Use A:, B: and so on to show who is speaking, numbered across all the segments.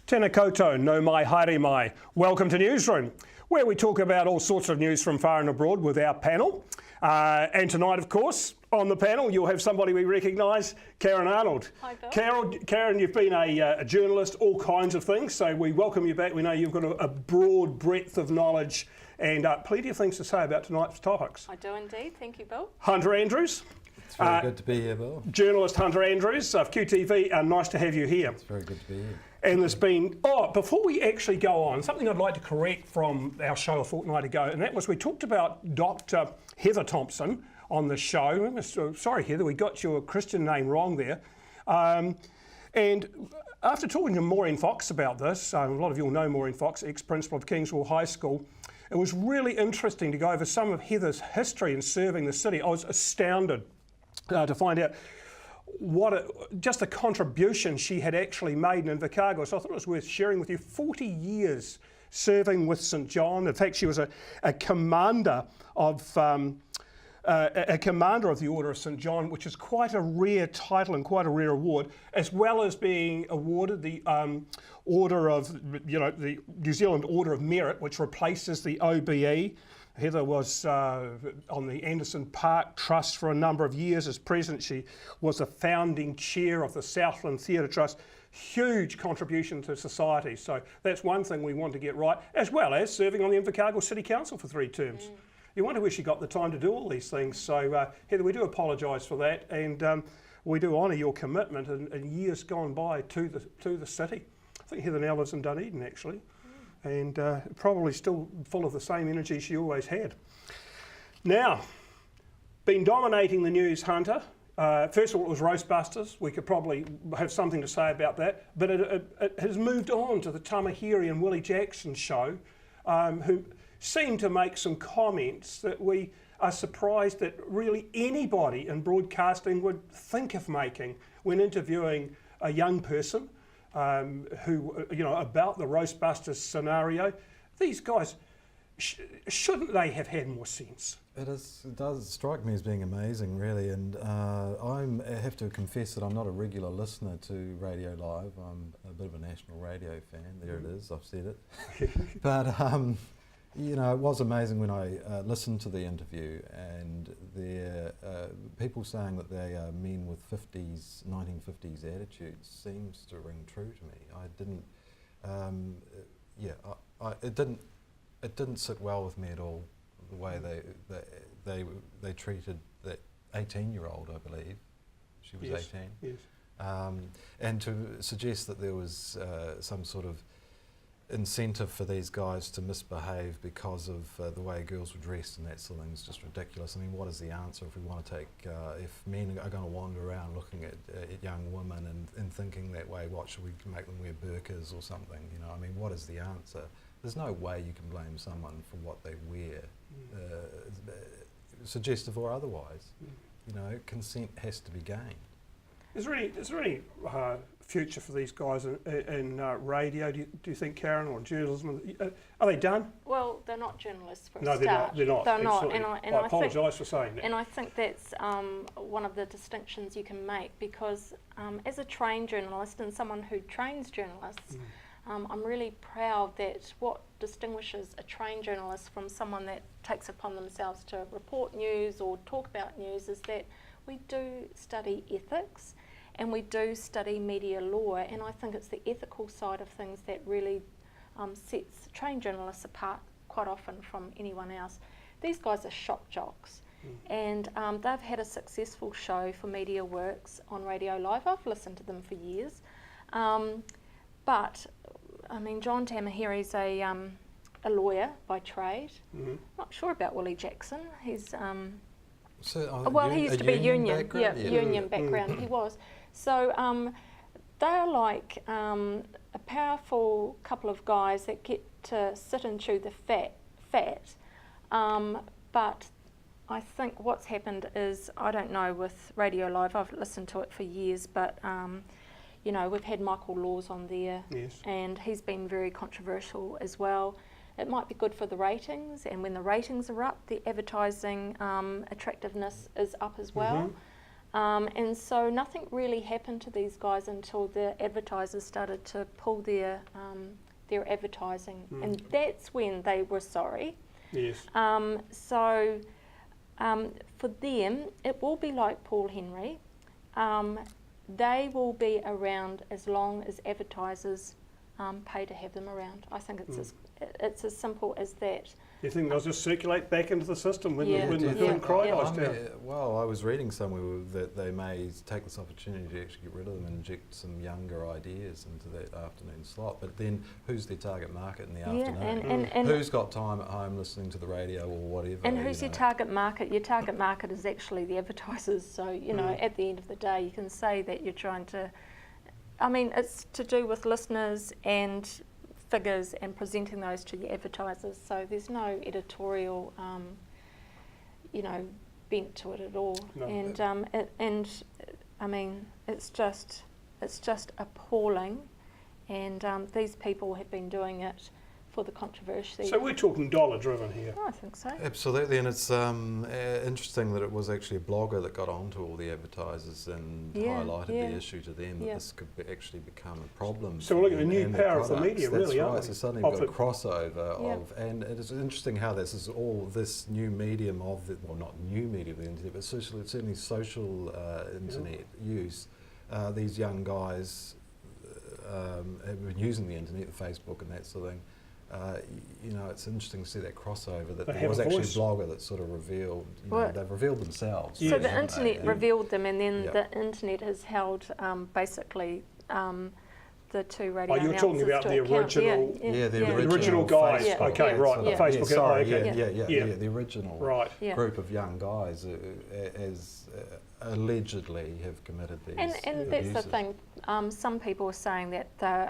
A: Tēnā koutou, no mai, haere mai. Welcome to Newsroom, where we talk about all sorts of news from far and abroad with our panel. And tonight, of course, on the panel, you'll have somebody we recognise, Karen Arnold.
B: Hi, Bill.
A: Karen, you've been a journalist, all kinds of things, so we welcome you back. We know you've got a broad breadth of knowledge and plenty of things to say about tonight's topics.
B: I do indeed. Thank you, Bill.
A: Hunter Andrews.
C: It's very good to be here, Bill.
A: Journalist Hunter Andrews of QTV, nice to have you here.
C: It's very good to be here.
A: And there's been, before we actually go on, something I'd like to correct from our show a fortnight ago, and that was we talked about Dr. Heather Thompson on the show. Sorry, Heather, we got your Christian name wrong there. And after talking to Maureen Fox about this, a lot of you will know Maureen Fox, ex-principal of Kingswell High School, it was really interesting to go over some of Heather's history in serving the city. I was astounded to find out just the contribution she had actually made in Invercargill. So I thought it was worth sharing with you. 40 years serving with St John. In fact, she was a commander of the Order of St John, which is quite a rare title and quite a rare award, as well as being awarded the Order of, the New Zealand Order of Merit, which replaces the OBE. Heather was on the Anderson Park Trust for a number of years as president. She was the founding chair of the Southland Theatre Trust. Huge contribution to society. So that's one thing we want to get right, as well as serving on the Invercargill City Council for 3 terms. You wonder where she got the time to do all these things. So Heather, we do apologise for that, and we do honour your commitment in years gone by to the city. I think Heather now lives in Dunedin, actually. And probably still full of the same energy she always had. Now, been dominating the news, Hunter. First of all, it was Roastbusters. We could probably have something to say about that. But it has moved on to the Tamahiri and Willie Jackson show, who seem to make some comments that we are surprised that really anybody in broadcasting would think of making when interviewing a young person. Who, about the Roastbusters scenario. These guys, shouldn't they have had more sense?
C: It does strike me as being amazing, really, and I have to confess that I'm not a regular listener to Radio Live. I'm a bit of a national radio fan. There it is, I've said it. But, it was amazing when I listened to the interview, and there people saying that they are men with 1950s attitudes seems to ring true to me. It didn't sit well with me at all, the way they treated that 18-year-old, I believe. She was 18. Yes. And to suggest that there was some sort of incentive for these guys to misbehave because of the way girls were dressed and that sort of thing is just ridiculous. I mean, what is the answer if we want to take, if men are going to wander around looking at young women and thinking that way, what should we make them wear burqas or something? I mean, what is the answer? There's no way you can blame someone for what they wear, suggestive or otherwise. Consent has to be gained.
A: Is there any future for these guys in radio, do you think, Karen, or journalism? Are they done?
B: Well, they're not journalists for a
A: start.
B: No,
A: they're not.
B: They're not.
A: And I apologise for saying that.
B: And I think that's one of the distinctions you can make, because as a trained journalist and someone who trains journalists, I'm really proud that what distinguishes a trained journalist from someone that takes upon themselves to report news or talk about news is that we do study ethics. And we do study media law, and I think it's the ethical side of things that really sets trained journalists apart quite often from anyone else. These guys are shock jocks, and they've had a successful show for Media Works on Radio Live. I've listened to them for years, but I mean, John Tamahiri's a lawyer by trade. Not sure about Willie Jackson. He's he used to be union, union background. He was. So they're like a powerful couple of guys that get to sit and chew the fat. But I think what's happened is, I don't know with Radio Live, I've listened to it for years, but we've had Michael Laws on there,
A: yes,
B: and he's been very controversial as well. It might be good for the ratings, and when the ratings are up, the advertising attractiveness is up as well. And so nothing really happened to these guys until the advertisers started to pull their advertising, and that's when they were sorry.
A: Yes.
B: So for them, it will be like Paul Henry. They will be around as long as advertisers pay to have them around. I think it's as simple as that.
A: You think they'll just circulate back into the system when the film cry dies down?
C: Well, I was reading somewhere that they may take this opportunity to actually get rid of them and inject some younger ideas into that afternoon slot. But then, who's their target market in the afternoon?
B: And
C: who's got time at home listening to the radio or whatever?
B: And who's your target market? Your target market is actually the advertisers. So, you know, at the end of the day, you can say that you're trying to... I mean, it's to do with listeners and figures and presenting those to the advertisers. So there's no editorial, you know, bent to it at all. No. And I mean, it's just appalling. And these people have been doing it for the controversy.
A: So we're talking dollar driven here.
B: Oh, I think so.
C: Absolutely, and it's interesting that it was actually a blogger that got onto all the advertisers and highlighted the issue to them that this could actually become a problem.
A: So we're looking at the new power of the media, really,
C: aren't
A: we?
C: So suddenly we've got a crossover of, and it is interesting how this is all this new medium of, well, not new medium of the internet, but certainly social internet use. These young guys have been using the internet, Facebook and that sort of thing. You know, it's interesting to see that crossover, that there was actually a blogger that sort of revealed, you know, they've revealed themselves.
B: So the internet revealed them, and then the internet has held basically the two radio
A: announcers. Oh, you're talking about the original...
C: the
A: original guys.
C: Facebook,
A: okay, right, the Facebook.
C: The original group of young guys as allegedly have committed these
B: and that's the thing, some people are saying that they're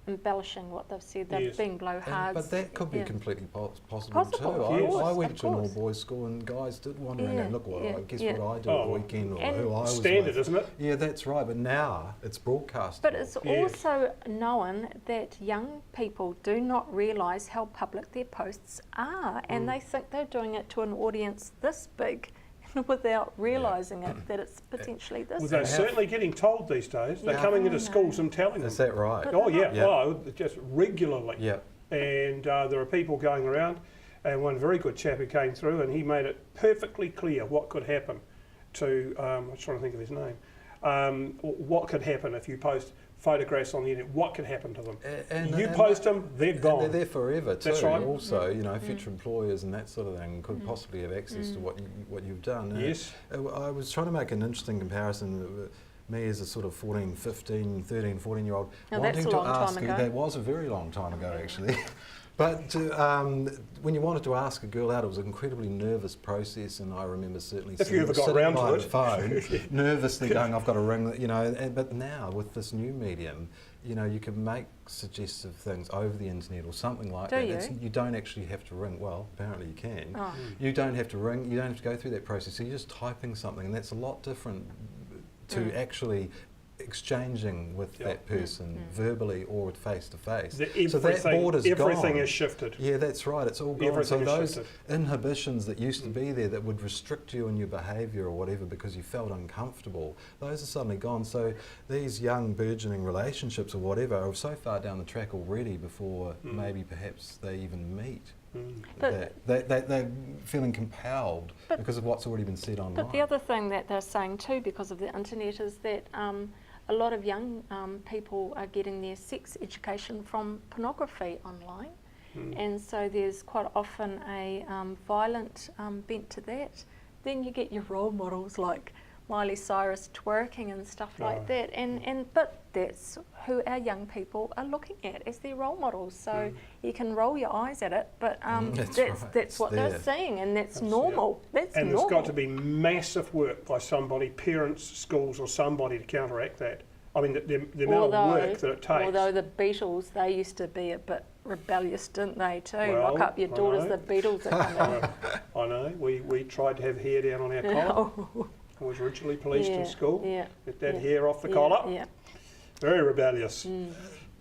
B: embellishing what they've said, they're being blowhards.
C: But that could be completely possible too. I went to an all-boys school and guys did wander around and look, guess what I do at the weekend, or who I was
A: standard,
C: with.
A: Isn't it?
C: Yeah, that's right, but now it's broadcast.
B: But it's also known that young people do not realise how public their posts are, and they think they're doing it to an audience this big, without realising it, that it's potentially this.
A: Well, they're certainly getting told these days. They're coming into schools and telling them.
C: Is that right?
A: Oh, yeah. Well, just regularly.
C: Yeah.
A: And there are people going around, and one very good chap who came through, and he made it perfectly clear what could happen to, I'm trying to think of his name, what could happen if you post photographs on the internet, what can happen to them. You post them, they're gone.
C: They're there forever too.
A: That's right.
C: Also, you know, future employers and that sort of thing could possibly have access to what you've done.
A: Yes.
C: I was trying to make an interesting comparison. Me as a sort of 14, 15, 13, 14-year-old, wanting to ask, that was a very long time ago actually. But when you wanted to ask a girl out, it was an incredibly nervous process, and I remember certainly sitting by the phone, nervously going, "I've got to ring," you know. But now with this new medium, you know, you can make suggestive things over the internet or something like that. You don't actually have to ring. Well, apparently you can. Oh. You don't have to ring. You don't have to go through that process. So you're just typing something, and that's a lot different to actually exchanging with that person verbally or with face to face. So that border's gone.
A: Everything has shifted.
C: Yeah, that's right. It's all gone.
A: Everything
C: so those inhibitions that used to be there that would restrict you in your behaviour or whatever because you felt uncomfortable, those are suddenly gone. So these young burgeoning relationships or whatever are so far down the track already before maybe perhaps they even meet. They're feeling compelled because of what's already been said online.
B: But the other thing that they're saying too, because of the internet, is that a lot of young people are getting their sex education from pornography online, and so there's quite often a violent bent to that. Then you get your role models like Miley Cyrus twerking and stuff like that, but that's who our young people are looking at as their role models. So you can roll your eyes at it, but that's what they're seeing, and that's normal. That's
A: and
B: normal.
A: There's got to be massive work by somebody, parents, schools, or somebody to counteract that. I mean, the amount of work that it takes. Although
B: the Beatles, they used to be a bit rebellious, didn't they, too? Lock up your daughters, the Beatles are coming.
A: I know. We tried to have hair down on our collar. I was originally policed in school. Get that hair off the collar. Very rebellious.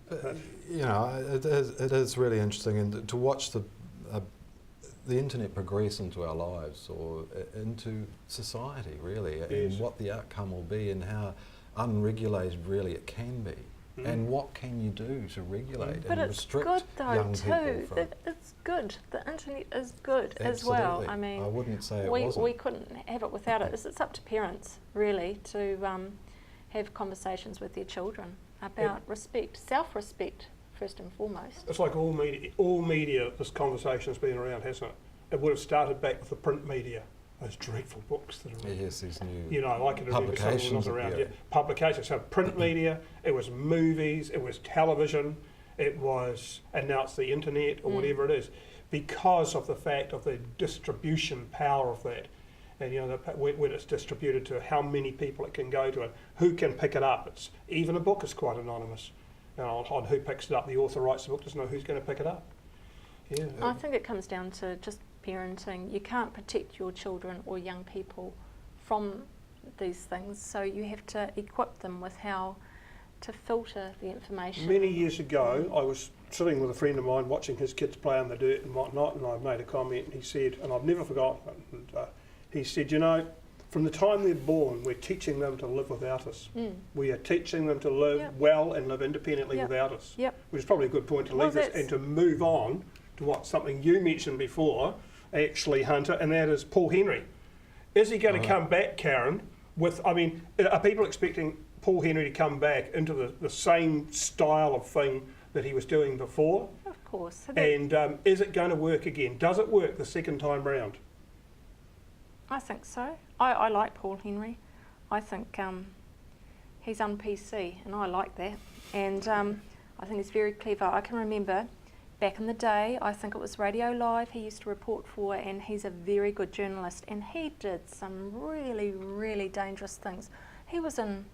C: But, you know, it is really interesting, and to watch the the internet progress into our lives or into society, really, and what the outcome will be and how unregulated really it can be. And what can you do to regulate and restrict young people from it?
B: It's good. The internet is good as
C: Absolutely.
B: well. I mean,
C: I wouldn't say it wasn't.
B: We couldn't have it without it. It's up to parents, really, to have conversations with their children about respect, self-respect, first and foremost.
A: It's like all media, this conversation's been around, hasn't it? It would have started back with the print media. Those dreadful books that are
C: yes, these new
A: you know, I can remember
C: publications
A: around. Publications. So print media, it was movies, it was television, it was, and now it's the internet or whatever it is, because of the fact of the distribution power of that. And you know, when it's distributed to how many people it can go to and who can pick it up. It's even a book is quite anonymous. You know, on who picks it up. The author writes the book, doesn't know who's going to pick it up. Yeah.
B: I think it comes down to just parenting. You can't protect your children or young people from these things, so you have to equip them with how to filter the information.
A: Many years ago, I was sitting with a friend of mine watching his kids play on the dirt and whatnot, and I made a comment, and he said, and I've never forgotten it, and, he said, you know, from the time they're born, we're teaching them to live without us. We are teaching them to live well and live independently without us, which is probably a good point to leave this and to move on to something you mentioned before, actually, Hunter, and that is Paul Henry. Is he going to come back, Karen, with, I mean, are people expecting Paul Henry to come back into the same style of thing that he was doing before?
B: Of course.
A: And is it going to work again? Does it work the second time round?
B: I think so. I like Paul Henry. I think he's un-PC, and I like that. And I think he's very clever. I can remember back in the day, I think it was Radio Live he used to report for, and he's a very good journalist, and he did some really, really dangerous things. He was in,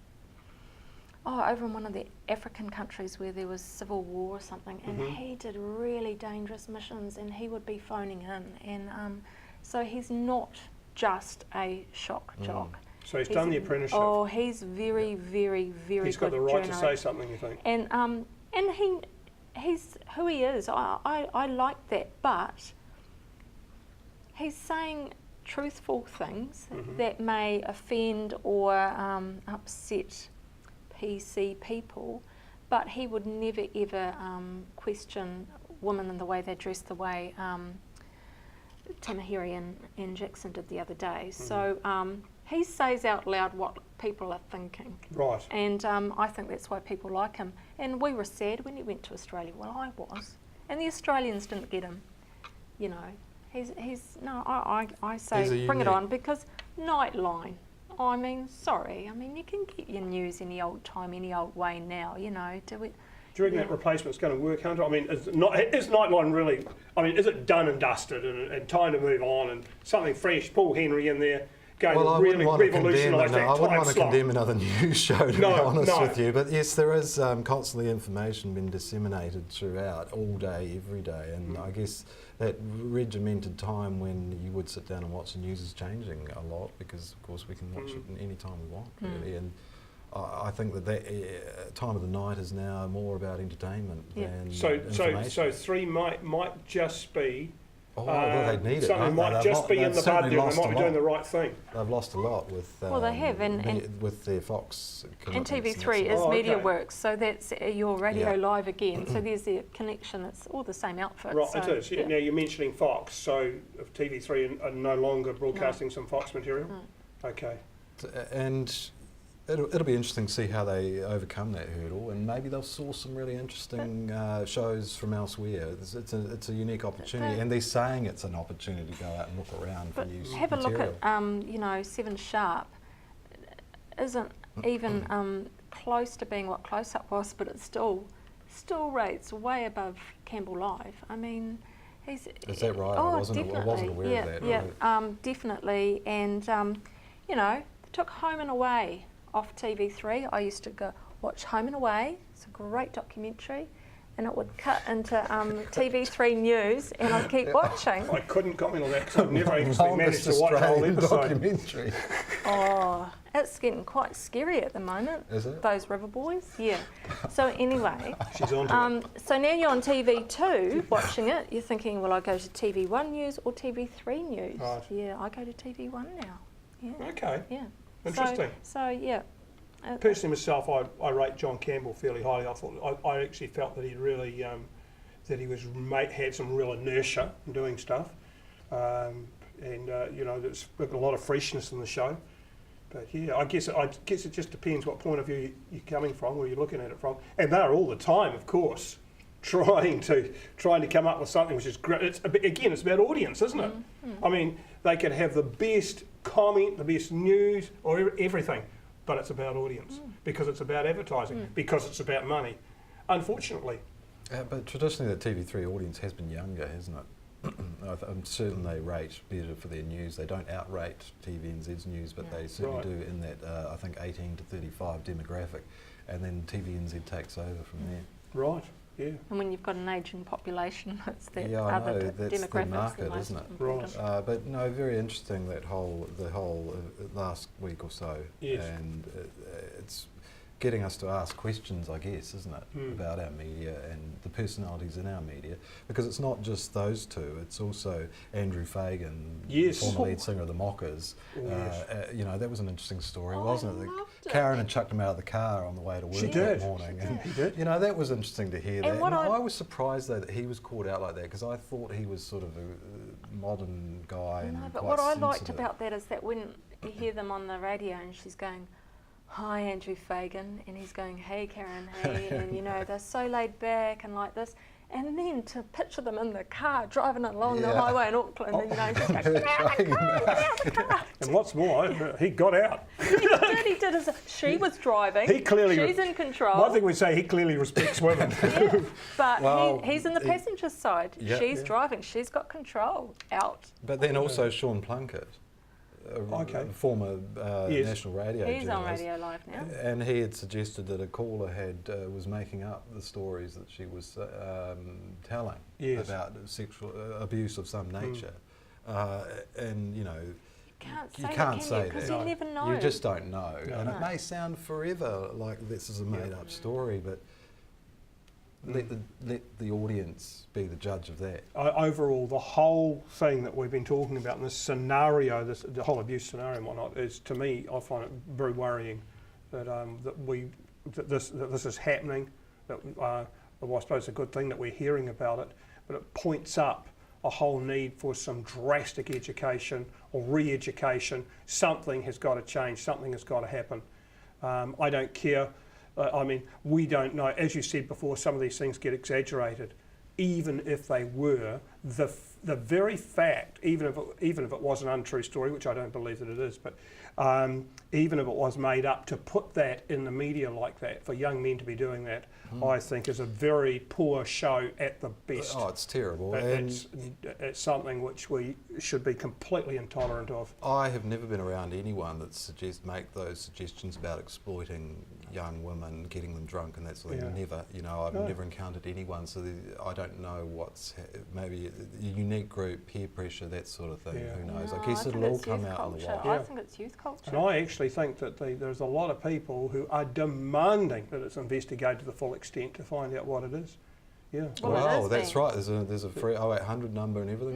B: over in one of the African countries where there was civil war or something, and he did really dangerous missions, and he would be phoning in. And so he's not just a shock jock.
A: So he's done the apprenticeship.
B: Oh, he's very, very, very
A: He's
B: good
A: got the right
B: journo.
A: to say something, you think?
B: And he's who he is. I like that, but he's saying truthful things that may offend or upset PC people, but he would never ever question women in the way they dress, the way Tamahiri and Jackson did the other day. So he says out loud what people are thinking.
A: Right.
B: And I think that's why people like him. And we were sad when he went to Australia. Well, I was. And the Australians didn't get him. You know, I say bring it on, because Nightline. I mean, sorry. I mean, you can get your news any old time, any old way now, you know. Do you reckon
A: that replacement's going to work, Hunter? I mean, is Nightline really, I mean, is it done and dusted and time to move on and something fresh, Paul Henry in there, going to really revolutionise that time slot?
C: I wouldn't want to condemn another news show, to be honest with you. But yes, there is constantly information being disseminated throughout, all day, every day. And I guess that regimented time when you would sit down and watch the news is changing a lot, because, of course, we can watch it any time we want, really. And I think that time of the night is now more about entertainment than information.
A: So 3 might just be
C: they need it.
A: Something might just be in the budget. They might be doing the right thing.
C: They've lost a lot with
B: they have,
C: with their Fox
B: and TV3 is MediaWorks, so that's your Radio Live again. So there's the connection. It's all the same outfit.
A: Right,
B: so,
A: it is. Now you're mentioning Fox, so if TV3 are no longer broadcasting some Fox material. Okay.
C: And it'll be interesting to see how they overcome that hurdle, and maybe they'll source some really interesting shows from elsewhere. It's a unique opportunity, and they're saying it's an opportunity to go out and look around for new material.
B: Have a look at 7 Sharp. Isn't even close to being what Close Up was, but it still rates way above Campbell Live. I mean,
C: is that right? I wasn't aware of that.
B: Yeah, definitely. And they took Home and Away off TV3. I used to go watch Home and Away. It's a great documentary, and it would cut into TV3 news, and I'd keep watching.
A: I couldn't comment on that because I've never actually managed to watch a whole episode.
C: Documentary.
B: It's getting quite scary at the moment.
C: Is it?
B: Those river boys, yeah. So anyway,
A: She's on to it.
B: so now you're on TV2 watching it. You're thinking, will I go to TV1 News or TV3 News?
A: Right.
B: Yeah, I go to TV1 now. Yeah.
A: Okay.
B: Yeah.
A: Interesting.
B: So yeah.
A: Personally, myself, I rate John Campbell fairly highly. I actually felt that he really that he had some real inertia in doing stuff, and you know, there's a lot of freshness in the show. But yeah, I guess it just depends what point of view you're coming from, where you're looking at it from, and they're all the time, of course, trying to come up with something which is great. It's about audience, isn't it? I mean, they could have the best comment, the best news, or everything. But it's about audience, because it's about advertising, because it's about money, unfortunately.
C: But traditionally the TV3 audience has been younger, hasn't it? I'm certain they rate better for their news. They don't outrate TVNZ's news, but they certainly do in that, I think, 18 to 35 demographic. And then TVNZ takes over from there.
A: Right, yeah.
B: And when you've got an ageing population, it's that
C: Yeah, I know,
B: other
C: that's the
B: demographics
C: market,
B: most
C: isn't it?
B: important.
C: But no, very interesting, the whole last week or so.
A: Yes.
C: And it's getting us to ask questions, I guess, isn't it, about our media and the personalities in our media, because it's not just those two, it's also Andrew Fagan, former lead singer of the Mockers. You know, that was an interesting story, wasn't it? Karen had chucked him out of the car on the way to work that morning. And,
A: he did.
C: You know, that was interesting to hear that. And
B: I
C: I was surprised, though, that he was caught out like that, because I thought he was sort of a modern guy.
B: No,
C: and
B: but
C: quite
B: what I liked
C: sensitive.
B: about that is that when you hear them on the radio and she's going, "Hi, Andrew Fagan," and he's going, "Hey, Karen, hey," and you know, they're so laid back and like this. And then to picture them in the car driving along the highway in Auckland, and you know, just going, "Get out of the car!"
A: And what's more, he got out.
B: He did. She was driving.
A: He clearly.
B: She's in control.
A: One thing we say, he clearly respects women.
B: Yeah, but
C: Well,
B: he's in the passenger side.
C: Yeah.
B: She's driving. She's got control out.
C: But then also Sean Plunkett, a former national radio
B: He's on
C: journalist,
B: Radio Live now.
C: and he had suggested that a caller was making up the stories that she was telling about sexual abuse of some nature, and you know.
B: You can't say that, because you never know.
C: You just don't know.
A: No.
C: And it may sound forever like this is a made-up story, but let the audience be the judge of that.
A: Overall, the whole thing that we've been talking about in this scenario, the whole abuse scenario and whatnot, is, to me, I find it very worrying that this is happening. That well, I suppose it's a good thing that we're hearing about it, but it points up a whole need for some drastic education or re-education. Something has got to change. Something has got to happen. I don't care. I mean, we don't know. As you said before, some of these things get exaggerated. Even if they were, the very fact, even if it was an untrue story, which I don't believe that it is, but even if it was made up, to put that in the media like that, for young men to be doing that, I think is a very poor show at the best.
C: Oh, it's terrible.
A: It's something which we should be completely intolerant of.
C: I have never been around anyone that make those suggestions about exploiting young women, getting them drunk and that sort of thing. Never. You know, I've never encountered anyone, so I don't know maybe a unique group, peer pressure, that sort of thing. Who knows?
B: No,
C: I guess it'll all come out in the wild.
B: I think it's youth culture.
A: And I actually think that there's a lot of people who are demanding that it's investigated to the full extent to find out what it is. Yeah.
C: Well, that's right. There's a free 0800 number and everything.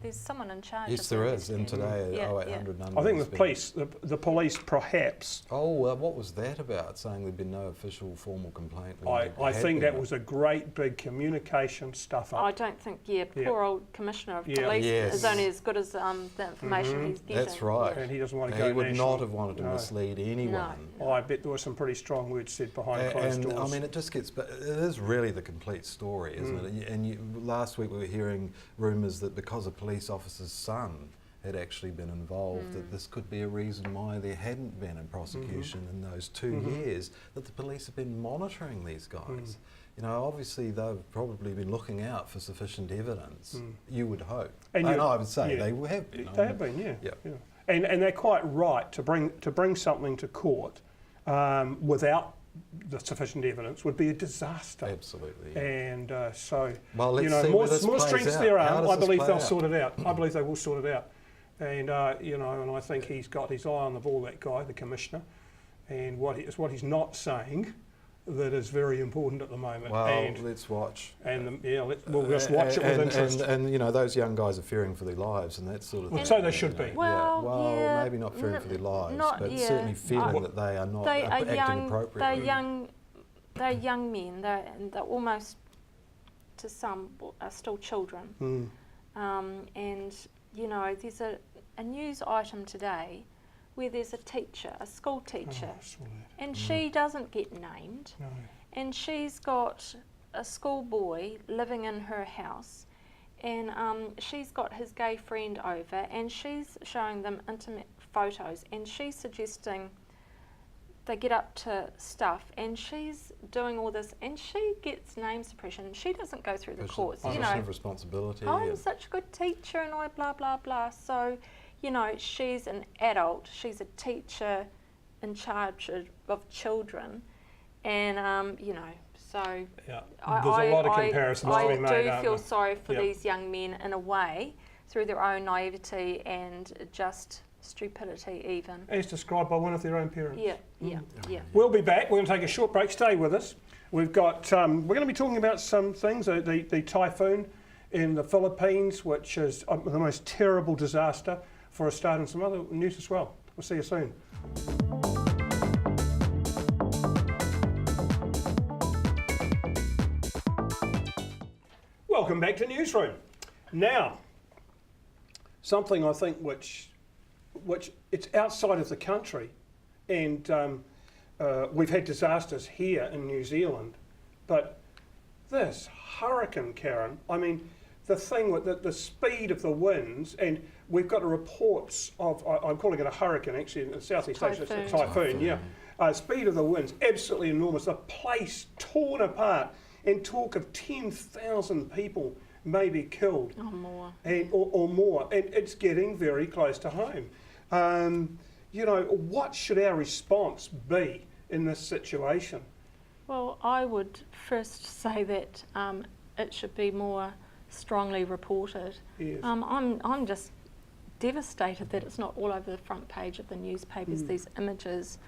B: There's someone in charge.
C: Yes, there is. And today, 0800 number.
A: I think the police perhaps.
C: Oh, what was that about? Saying there'd been no official formal complaint.
A: I think that was a great big communication stuff up.
B: I don't think. Poor old Commissioner of Police is only as good as the information he's getting.
C: That's right.
A: And he doesn't want to go.
C: He would not have wanted to mislead anyone.
A: No. I bet there were some pretty strong words said behind closed doors.
C: I mean, it just gets. But it is really the complete story, isn't it? And last week we were hearing rumours that because a police officer's son had actually been involved, that this could be a reason why there hadn't been a prosecution in those 2 years, that the police have been monitoring these guys. You know, obviously they've probably been looking out for sufficient evidence, you would hope. And I would say they have been.
A: They have been, yeah. And they're quite right to bring something to court without the sufficient evidence would be a disaster.
C: Absolutely.
A: And so,
C: well, let's
A: you know,
C: see
A: more strengths there are. I believe they'll sort it out. I believe they will sort it out. And you know, and I think he's got his eye on the ball, that guy, the commissioner, and what he's not saying that is very important at the moment.
C: Well,
A: and
C: let's watch.
A: And we'll just watch it with interest.
C: And you know, those young guys are fearing for their lives and that sort of thing.
A: So they should be.
B: Well,
C: maybe not fearing for their lives, but
B: yeah.
C: certainly feeling that they are not acting appropriately.
B: They're young men. They're almost, to some, are still children. And you know, there's a news item today where there's a teacher, a school teacher, and she doesn't get named, and she's got a schoolboy living in her house, and she's got his gay friend over, and she's showing them intimate photos, and she's suggesting they get up to stuff, and she's doing all this, and she gets name suppression. She doesn't go through the courts. You know,
C: of responsibility.
B: I'm such a good teacher, and I blah blah blah. So, you know, she's an adult. She's a teacher in charge of children, and you know, so
A: there's a lot of comparisons to be made.
B: I do feel sorry for these young men in a way, through their own naivety and just stupidity even.
A: As described by one of their own parents.
B: Yeah.
A: We'll be back. We're going to take a short break. Stay with us. We've got. We're going to be talking about some things. The typhoon in the Philippines, which is the most terrible disaster for a start, and some other news as well. We'll see you soon. Welcome back to Newsroom. Now, something I think which it's outside of the country, and we've had disasters here in New Zealand, but this hurricane, Karen, I mean, the thing with the speed of the winds, and we've got reports of, I'm calling it a hurricane actually in the Southeast Asia, it's a typhoon, speed of the winds, absolutely enormous, the place torn apart, and talk of 10,000 people may be killed.
B: Or more.
A: Or more, and it's getting very close to home. You know, what should our response be in this situation?
B: Well, I would first say that it should be more strongly reported.
A: Yes.
B: I'm just devastated that it's not all over the front page of the newspapers, these images,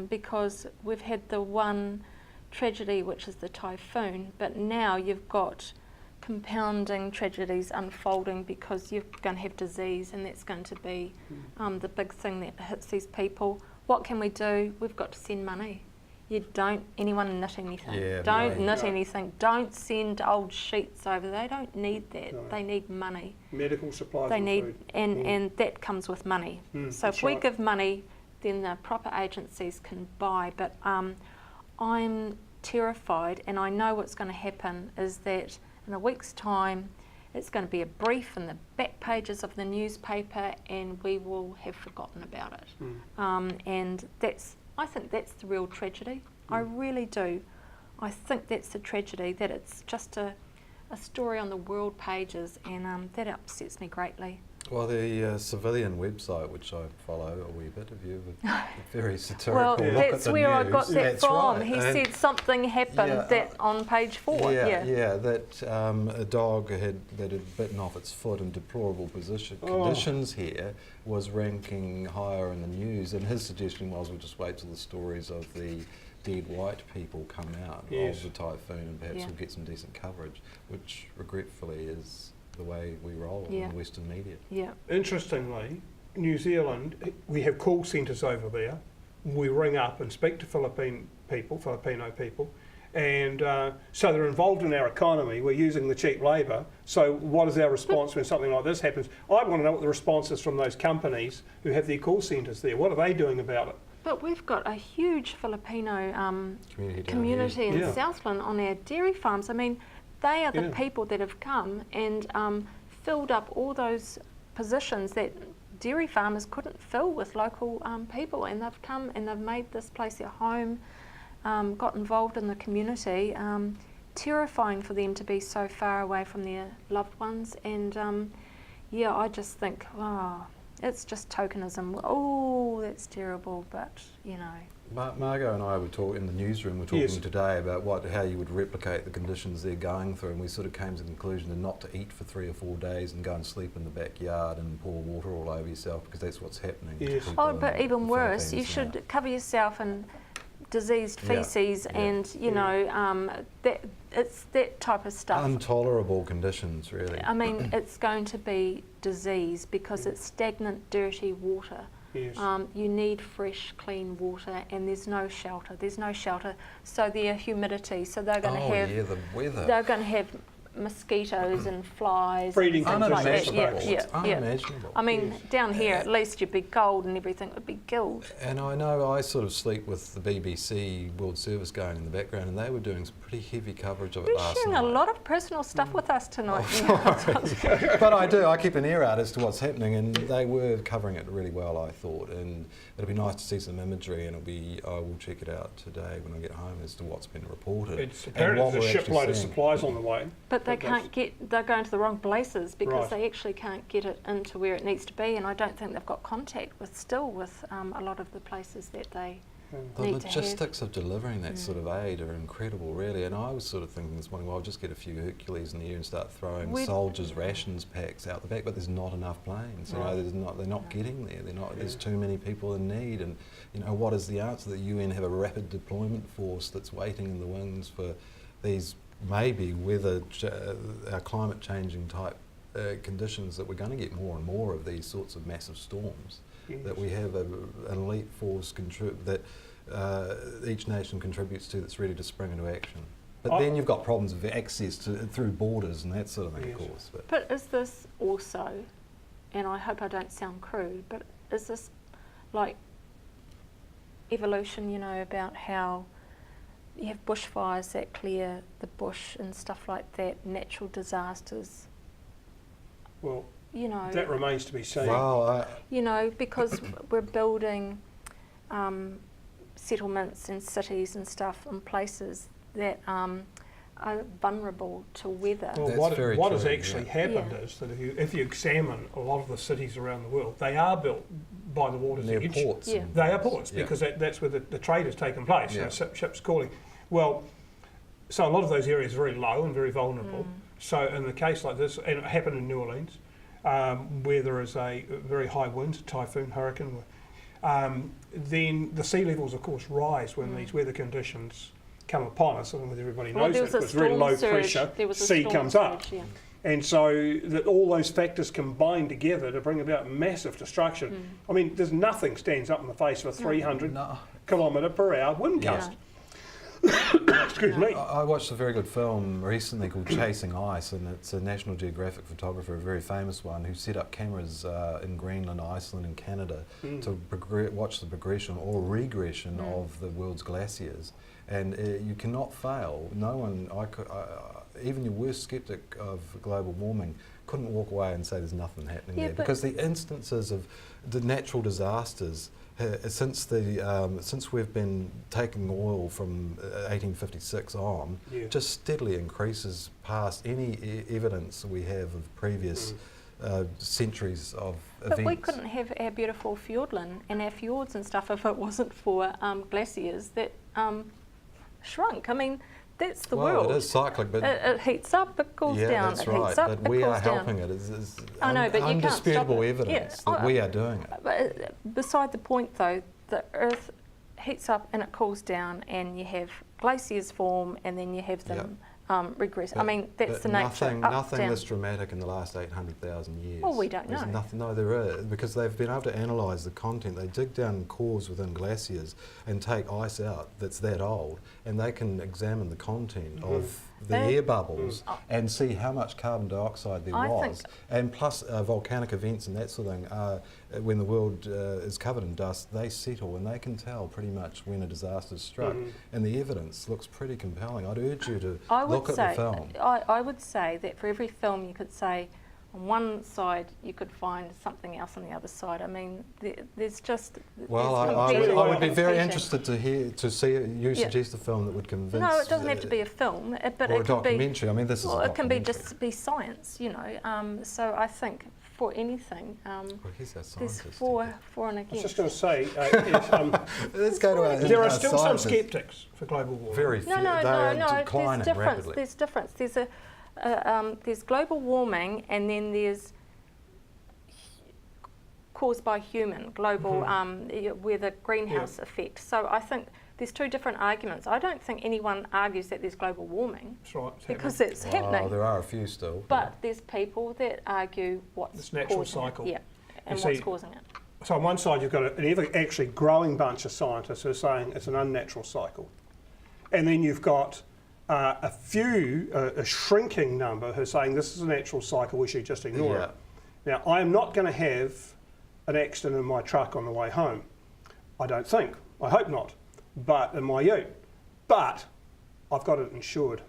B: because we've had the one tragedy, which is the typhoon, but now you've got compounding tragedies unfolding because you're going to have disease, and that's going to be the big thing that hits these people. What can we do? We've got to send money. You don't anyone knit anything. Knit anything. Don't send old sheets over. They don't need that. No. They need money.
A: Medical supplies.
B: They need,
A: food.
B: And that comes with money. So if we give money, then the proper agencies can buy. But I'm terrified, and I know what's going to happen is that in a week's time, it's going to be a brief in the back pages of the newspaper, and we will have forgotten about it. And I think that's the real tragedy. I really do. I think that's the tragedy, that it's just a story on the world pages, and that upsets me greatly.
C: Well, the civilian website, which I follow a wee bit of you, a very satirical look
B: that's
C: at the
B: where
C: news.
B: I got that
C: That's
B: from.
C: right.
B: He said something happened that on page 4.
C: That a dog that had bitten off its foot in deplorable conditions here was ranking higher in the news, and his suggestion was we'll just wait till the stories of the dead white people come out of the typhoon, and perhaps we'll get some decent coverage, which regretfully is the way we roll in Western media.
A: Interestingly, New Zealand, we have call centres over there. We ring up and speak to Filipino people, and so they're involved in our economy. We're using the cheap labour. So what is our response when something like this happens? I want to know what the response is from those companies who have their call centres there. What are they doing about it?
B: But we've got a huge Filipino community in Southland on our dairy farms. I mean, they are the people that have come and filled up all those positions that dairy farmers couldn't fill with local people, and they've come and they've made this place their home, got involved in the community. Terrifying for them to be so far away from their loved ones, and I just think, it's just tokenism. Oh, that's terrible, but you know.
C: Margot and I were talking in the newsroom. We're talking today about how you would replicate the conditions they're going through, and we sort of came to the conclusion that not to eat for 3 or 4 days and go and sleep in the backyard and pour water all over yourself, because that's what's happening.
A: Yes.
C: To people
B: Oh, but even worse, you
C: Philippines
B: should
C: now.
B: cover yourself in diseased feces and you know it's that type of stuff.
C: Intolerable conditions, really.
B: I mean, it's going to be disease because it's stagnant, dirty water.
A: Yes.
B: You need fresh, clean water, and there's no shelter. There's no shelter, so their humidity. So they're going to have.
C: Yeah, the weather.
B: They're going to have mosquitoes and flies.
A: Breeding
B: and things like that.
C: Unimaginable.
B: Yeah,
C: It's unimaginable.
B: I mean,
A: Yes.
B: down here at least you'd be gold and everything would be gilled.
C: And I know I sort of sleep with the BBC World Service going in the background, and they were doing some pretty heavy coverage of it
B: You're
C: last
B: sharing
C: night.
B: a lot of personal stuff with us tonight.
C: But I keep an ear out as to what's happening, and they were covering it really well, I thought, and it'll be nice to see some imagery, and I will check it out today when I get home as to what's been reported.
A: It's
C: and
A: apparently
C: what
A: there's a
C: we're actually
A: shipload of
C: seeing.
A: supplies on the way.
B: But they can't they're going to the wrong places because
A: Right.
B: they actually can't get it into where it needs to be, and I don't think they've got contact with a lot of the places that they
C: The
B: need to have.
C: logistics of delivering that sort of aid are incredible, really. And I was sort of thinking this morning, well, I'll just get a few Hercules in the air and start throwing soldiers' rations packs out the back. But there's not enough planes. You know, they're not getting there. There's too many people in need. And you know, what is the answer? The UN have a rapid deployment force that's waiting in the wings for these maybe climate changing type conditions, that we're going to get more and more of these sorts of massive storms.
A: Yes.
C: That we have an elite force that each nation contributes to, that's ready to spring into action. But then you've got problems of access through borders and that sort of thing,
A: Yes.
C: of course.
B: But is this also, and I hope I don't sound crude, but is this like evolution, you know, about how you have bushfires that clear the bush and stuff like that, natural disasters,
A: Well,
B: you know.
A: that remains to be seen.
C: Well,
B: You know, because we're building settlements and cities and stuff in places that are vulnerable to weather.
A: Well,
C: That's
A: what
C: very
A: has
C: true,
A: actually
C: yeah.
A: happened is that if you examine a lot of the cities around the world, they are built by the water's
C: near
A: edge.
C: ports.
B: Yeah.
C: and
A: They are
C: things.
A: ports
C: Yeah.
A: because that's where the trade has taken place. You know,
C: Yeah.
A: ships calling. Well, so a lot of those areas are very low and very vulnerable. So in the case like this, and it happened in New Orleans, where there is a very high wind, typhoon, hurricane, then the sea levels, of course, rise when these weather conditions come upon us. I don't know whether everybody
B: Well,
A: knows
B: there
A: that,
B: was a
A: because very
B: storm
A: low
B: surge.
A: pressure,
B: There was a
A: sea
B: storm
A: comes up.
B: surge, yeah.
A: And so that all those factors combine together to bring about massive destruction. I mean, there's nothing stands up in the face of a 300 kilometre per hour wind
C: Yeah.
A: gust. Excuse me.
C: I watched a very good film recently called Chasing Ice, and it's a National Geographic photographer, a very famous one, who set up cameras in Greenland, Iceland and Canada to watch the progression or regression of the world's glaciers. And you cannot fail. No one, even your worst sceptic of global warming, couldn't walk away and say there's nothing happening there, because the instances of the natural disasters since we've been taking oil from 1856 on, just steadily increases past any evidence we have of previous centuries of events.
B: But we couldn't have our beautiful Fjordland and our fjords and stuff if it wasn't for glaciers that shrunk. I mean, that's the world.
C: Well, it is cyclic, but
B: it heats up, it cools down.
C: Yeah, that's
B: it
C: right.
B: heats up,
C: But
B: it
C: we
B: cools
C: are
B: down.
C: helping it. It's
B: I know, but you can't stop
C: undisputable
B: it.
C: evidence
B: Yeah,
C: that we are doing it.
B: But beside the point, though, the Earth heats up and it cools down, and you have glaciers form, and then you have them regress. I mean, that's the nature.
C: Nothing
B: down.
C: this dramatic in the last 800,000 years.
B: Well, we don't
C: There's
B: know.
C: Nothing, no, there is, because they've been able to analyse the content. They dig down cores within glaciers and take ice out that's that old, and they can examine the content of the air bubbles and see how much carbon dioxide there was. And plus volcanic events and that sort of thing, when the world is covered in dust, they settle, and they can tell pretty much when a disaster's struck. And the evidence looks pretty compelling. I'd urge you to look at the film.
B: I would say that for every film you could say, on one side you could find something else on the other side. I mean, there's just...
C: Well,
B: there's
C: I would be very
B: competing.
C: interested to see you suggest a film that would convince...
B: No, it doesn't have to be a film, but
C: or
B: it
C: a
B: can be...
C: documentary. I mean, this is a
B: Well, it can be
C: documentary.
B: just be science, you know. So I think for anything.
C: Well, he's our
B: There's
C: scientist.
B: for and
A: I was
B: against.
A: just going to say,
C: Let's go to our
A: there are
C: our
A: still some
C: scientists.
A: sceptics for global warming.
C: Very few.
B: No,
C: They are declining
B: there's difference.
C: rapidly.
B: There's difference. There's global warming, and then there's caused by human global, where the greenhouse effect. So I think there's two different arguments. I don't think anyone argues that there's global warming.
A: That's right. It's
B: Because
A: happening.
B: it's happening.
C: There are a few still.
B: But there's people that argue what's
A: It's natural
B: causing
A: cycle.
B: it. Yeah, and
A: You
B: what's
A: see,
B: causing it.
A: So on one side, you've got an ever actually growing bunch of scientists who are saying it's an unnatural cycle. And then you've got a shrinking number who are saying this is a natural cycle, we should just ignore it. Now, I am not going to have an accident in my truck on the way home. I don't think. I hope not. But in my ute. But I've got it insured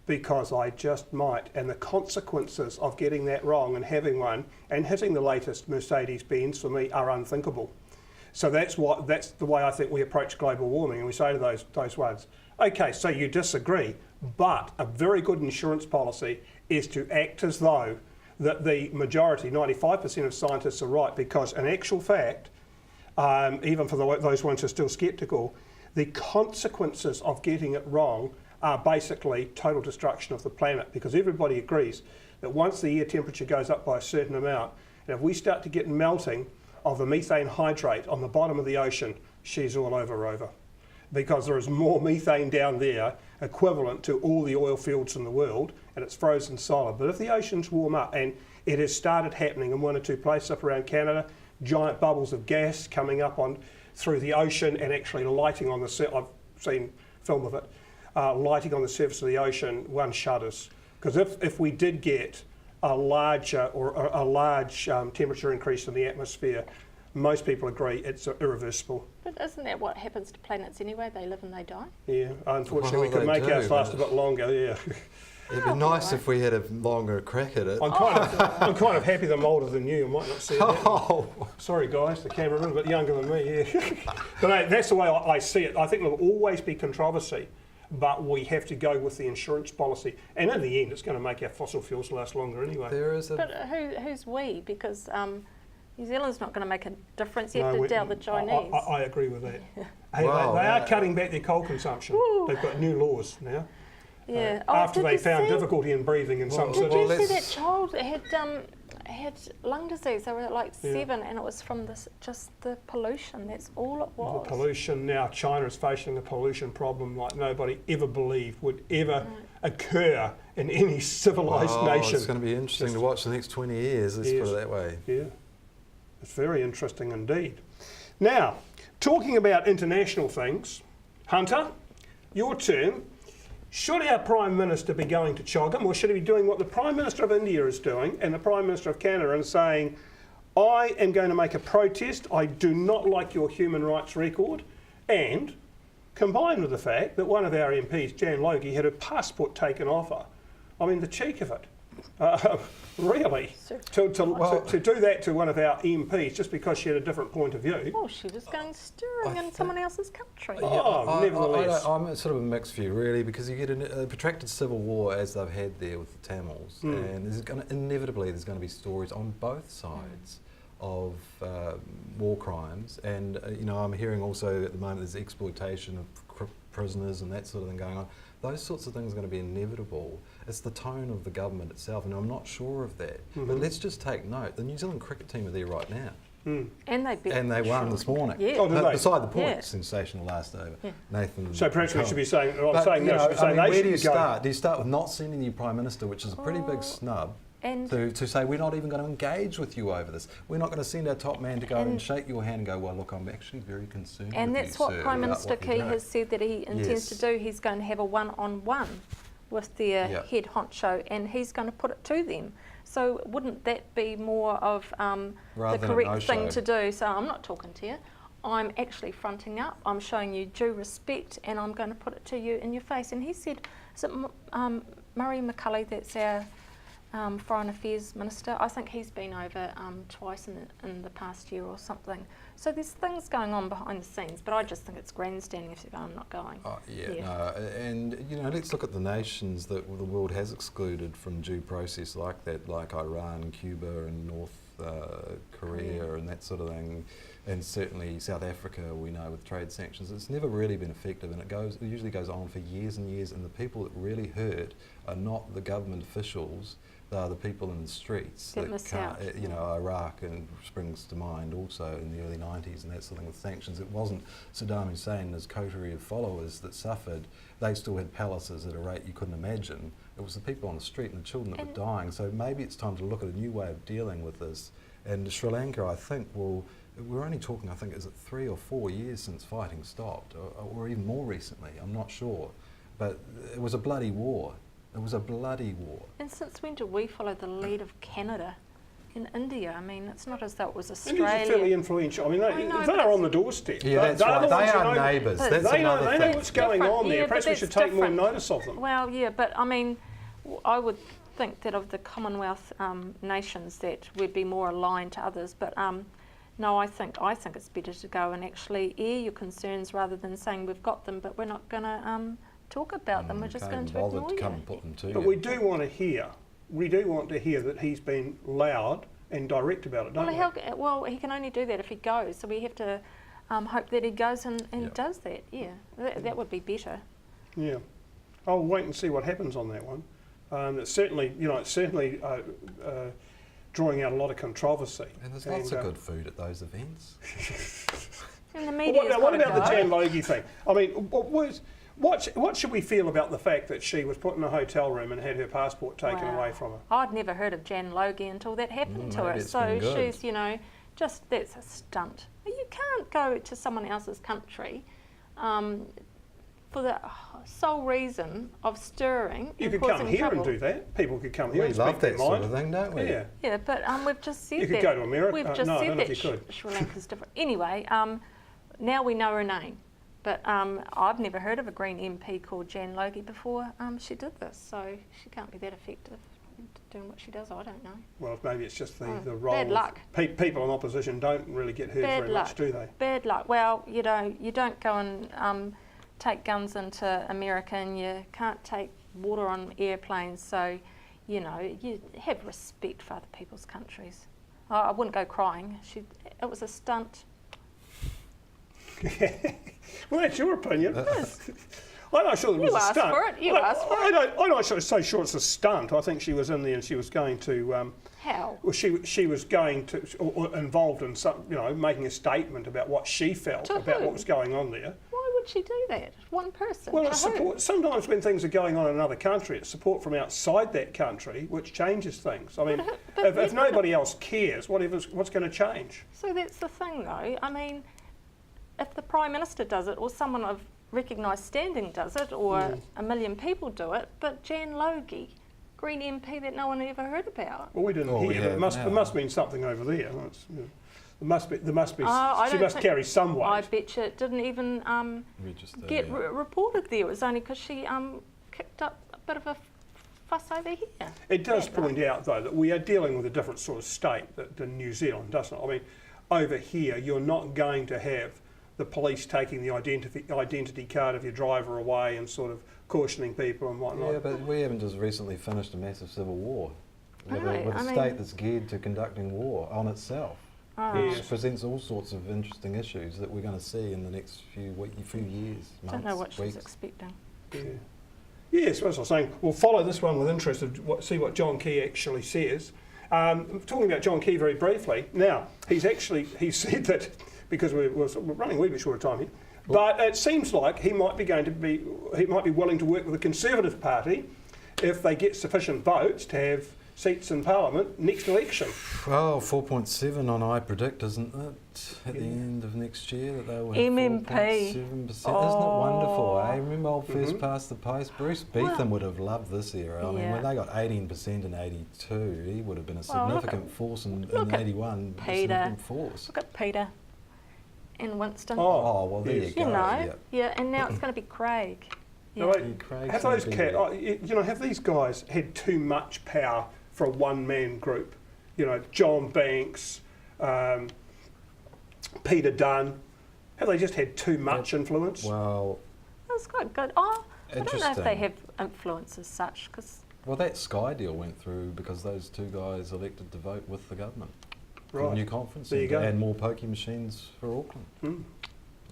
A: because I just might. And the consequences of getting that wrong and having one and hitting the latest Mercedes-Benz for me are unthinkable. So that's the way I think we approach global warming, and we say to those ones, okay, so you disagree, but a very good insurance policy is to act as though that the majority, 95% of scientists are right, because in actual fact, even for those ones who are still sceptical, the consequences of getting it wrong are basically total destruction of the planet, because everybody agrees that once the air temperature goes up by a certain amount, and if we start to get melting of the methane hydrate on the bottom of the ocean, she's all over. Because there is more methane down there equivalent to all the oil fields in the world, and it's frozen solid. But if the oceans warm up, and it has started happening in one or two places up around Canada, giant bubbles of gas coming up through the ocean and actually lighting on the I've seen film of it, lighting on the surface of the ocean, one shudders. Because if we did get a large temperature increase in the atmosphere, most people agree it's irreversible.
B: But isn't that what happens to planets anyway? They live and they die.
A: Yeah, unfortunately
C: Well,
A: we could
C: they
A: make
C: do,
A: ours last a
C: but-
A: bit longer, yeah.
C: It'd be nice if we had a longer crack at it.
A: I'm kind of happy that I'm older than you. I might not see it.
C: Oh,
A: Sorry guys, the cameraman, a bit younger than me, yeah. But that's the way I see it. I think there'll always be controversy, but we have to go with the insurance policy. And in the end, it's going to make our fossil fuels last longer anyway.
C: there is a.
B: But who's we? Because New Zealand's not going to make a difference. You have to doubt the Chinese.
A: I agree with that. Hey,
C: Well,
A: they are cutting back their coal consumption.
B: Woo.
A: They've got new laws now.
B: Yeah.
A: After
B: did
A: they
B: you
A: found
B: see-
A: difficulty in breathing in some
B: Did
A: cities.
B: you see that child that had lung disease? They were like
A: Yeah.
B: 7, and it was from just the pollution. That's all it
A: The
B: was.
A: pollution now, China is facing a pollution problem like nobody ever believed would ever occur in any civilised nation.
C: It's going to be interesting to watch the next 20 years, let's
A: Yes.
C: put it that way.
A: Yeah, it's very interesting indeed. Now, talking about international things, Hunter, your turn. Should our Prime Minister be going to Choggum, or should he be doing what the Prime Minister of India is doing and the Prime Minister of Canada, and saying, I am going to make a protest, I do not like your human rights record, and combined with the fact that one of our MPs, Jan Logie, had her passport taken off her. I mean, the cheek of it. Really? To do that to one of our MPs just because she had a different point of view.
B: Oh, she was going stirring in someone else's country.
A: Oh, nevertheless.
C: I'm sort of a mixed view, really, because you get a protracted civil war as they've had there with the Tamils, and inevitably there's going to be stories on both sides of war crimes, and I'm hearing also at the moment there's exploitation of prisoners and that sort of thing going on. Those sorts of things are going to be inevitable. It's the tone of the government itself, and I'm not sure of that. But let's just take note. The New Zealand cricket team are there right now.
B: And they
C: won this morning.
B: Yeah.
A: Oh, did they?
C: Beside the point,
B: Yeah.
C: sensational last over.
B: Yeah.
C: Nathan.
A: So perhaps we
C: Cohen.
A: should be saying,
C: But,
A: saying
C: you
A: no,
C: know,
A: should be saying
C: where
A: they
C: do you
A: should go.
C: start? Do you start with not sending the Prime Minister, which is a pretty big snub,
B: And
C: to say we're not even going to engage with you over this? We're not going to send our top man to go and shake your hand and go, well, look, I'm actually very concerned
B: And
C: with
B: that's
C: you,
B: what
C: sir,
B: Prime
C: about
B: Minister
C: what you're
B: Key
C: doing."
B: has said that he intends to do. He's going to have a one-on-one with their head honcho, and he's going to put it to them. So wouldn't that be more of
C: Rather
B: the
C: than a
B: correct thing
C: no-show.
B: to do? So I'm not talking to you. I'm actually fronting up. I'm showing you due respect, and I'm going to put it to you in your face. And he said, is it Murray McCulley, that's our Foreign Affairs Minister. I think he's been over twice in the past year or something. So there's things going on behind the scenes, but I just think it's grandstanding if I'm not going.
C: Oh, no, and let's look at the nations that the world has excluded from due process like that, like Iran, Cuba, and North Korea, and that sort of thing. And certainly South Africa, we know, with trade sanctions, it's never really been effective, and it usually goes on for years and years, and the people that really hurt are not the government officials, they are the people in the streets that can't, Iraq and springs to mind also in the early 90s and that sort of thing with sanctions. It wasn't Saddam Hussein and his coterie of followers that suffered. They still had palaces at a rate you couldn't imagine. It was the people on the street and the children that were dying. So maybe it's time to look at a new way of dealing with this. And Sri Lanka, I think, we're only talking, I think, is it 3 or 4 years since fighting stopped, or even more recently, I'm not sure. But it was a bloody war. It was a bloody war.
B: And since when do we follow the lead of Canada and India? I mean, it's not as though it was Australia.
A: India's fairly influential. I mean, they are on the doorstep.
C: Yeah, that's right. They are neighbours.
A: They know what's going on there. Perhaps we should take more notice of them.
B: Well, yeah, but I mean, I would think that of the Commonwealth nations that we'd be more aligned to others. But no, I think it's better to go and actually air your concerns rather than saying we've got them, but we're not going to talk about them. We're just going to ignore you.
C: Come and put them to
A: but we do want to hear. We do want to hear that he's been loud and direct about it, don't we?
B: Well, he can only do that if he goes. So we have to hope that he goes and does that. Yeah, that would be better.
A: Yeah, I'll wait and see what happens on that one. It's certainly, drawing out a lot of controversy.
C: And there's lots of good food at those events.
B: And the media.
A: What about the Jan Logie thing? I mean, what should we feel about the fact that she was put in a hotel room and had her passport taken away from her?
B: I'd never heard of Jan Logie until that happened to her. So she's, that's a stunt. You can't go to someone else's country for the sole reason of stirring.
A: You could come here and do that. People could come here and speak their mind.
C: We love that sort of thing, don't we?
A: Yeah.
B: Yeah, but we've just said that.
A: You could go to America.
B: We've just said that Sri Lanka's different. Anyway, now we know her name. But I've never heard of a Green MP called Jan Logie before she did this, so she can't be that effective doing what she does. I don't know.
A: Well, maybe it's just the role.
B: Bad luck.
A: People in opposition don't really get heard very much, do they?
B: Bad luck. Well, you don't go and take guns into America, and you can't take water on airplanes. So, you have respect for other people's countries. I wouldn't go crying. It was a stunt.
A: Well, that's your opinion. I'm not sure it was a stunt.
B: You asked for it.
A: I'm not so sure it's a stunt. I think she was in there and she was going to.
B: How?
A: Well, she was going to, or involved in some, making a statement about what she felt about what was going on there.
B: Why would she do that? One person.
A: Well, it's support. Sometimes when things are going on in another country, it's support from outside that country which changes things. I mean, if nobody else cares, what's going to change?
B: So that's the thing, though. I mean, if the Prime Minister does it, or someone of recognised standing does it, or a million people do it, but Jan Logie, Green MP that no one ever heard about.
A: Well, we didn't hear. It must mean something over there. There must be. She must carry some weight.
B: I bet you it didn't even get reported there. It was only because she kicked up a bit of a fuss over here.
A: It does point out, though, that we are dealing with a different sort of state than New Zealand, doesn't it? I mean, over here, you're not going to have the police taking the identity card of your driver away and sort of cautioning people and whatnot.
C: Yeah, but we haven't just recently finished a massive civil war with a state that's geared to conducting war on itself, which presents all sorts of interesting issues that we're going to see in the next few years, months,
B: don't know what she's
C: weeks.
B: expecting.
A: Yeah. Yes, as I was saying, we'll follow this one with interest and see what John Key actually says. Talking about John Key very briefly, now, he said that, because we're running a wee bit short of time here, but it seems like he might be willing to work with the Conservative Party if they get sufficient votes to have seats in Parliament next election.
C: Well, 4.7 on I predict, isn't it, at the end of next year, that they will have
B: MMP.
C: 4.7%. Isn't it wonderful, eh? Remember old first past the post? Bruce Beetham would have loved this era. I mean, when they got 18% in 82, he would have been a significant force in 81.
B: Peter.
C: Force.
B: Look at Peter and Winston.
C: Oh, well, there you go.
B: Yeah, and now it's going to be Craig.
A: Yeah. Have these guys had too much power for a one-man group. You know, John Banks, Peter Dunn. Have they just had too much influence?
C: Well,
B: That's quite good. Oh, I don't know if they
C: Interesting.
B: have influence as such, because
C: well, that Sky deal went through because those two guys elected to vote with the government. For the
A: Right.
C: new conference
A: There you
C: centre
A: go.
C: and more pokie machines for Auckland.
A: Mm.